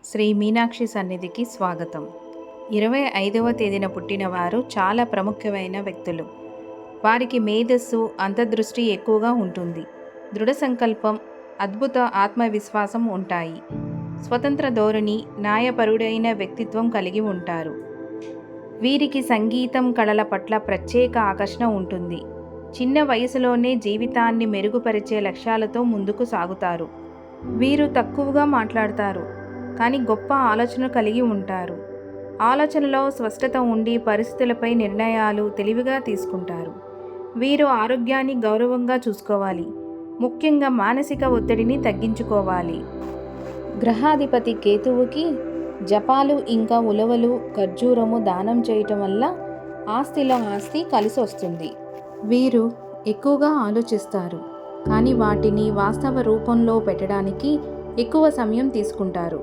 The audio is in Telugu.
శ్రీ మీనాక్షి సన్నిధికి స్వాగతం. 25వ తేదీన పుట్టిన వారు చాలా ప్రముఖమైన వ్యక్తులు. వారికి మేధస్సు, అంతర్దృష్టి ఎక్కువగా ఉంటుంది. దృఢ సంకల్పం, అద్భుత ఆత్మవిశ్వాసం ఉంటాయి. స్వతంత్ర ధోరణి, న్యాయపరుడైన వ్యక్తిత్వం కలిగి ఉంటారు. వీరికి సంగీతం, కళల పట్ల ప్రత్యేక ఆకర్షణ ఉంటుంది. చిన్న వయసులోనే జీవితాన్ని మెరుగుపరిచే లక్ష్యాలతో ముందుకు సాగుతారు. వీరు తక్కువగా మాట్లాడతారు, కానీ గొప్ప ఆలోచనలు కలిగి ఉంటారు. ఆలోచనలో స్పష్టత ఉండి పరిస్థితులపై నిర్ణయాలు తెలివిగా తీసుకుంటారు. వీరు ఆరోగ్యాన్ని గౌరవంగా చూసుకోవాలి, ముఖ్యంగా మానసిక ఒత్తిడిని తగ్గించుకోవాలి. గ్రహాధిపతి కేతువుకి జపాలు ఇంకా ఉలవలు, ఖర్జూరము దానం చేయటం వల్ల ఆస్తిలో ఆస్తి కలిసి వస్తుంది. వీరు ఎక్కువగా ఆలోచిస్తారు, కానీ వాటిని వాస్తవ రూపంలో పెట్టడానికి ఎక్కువ సమయం తీసుకుంటారు.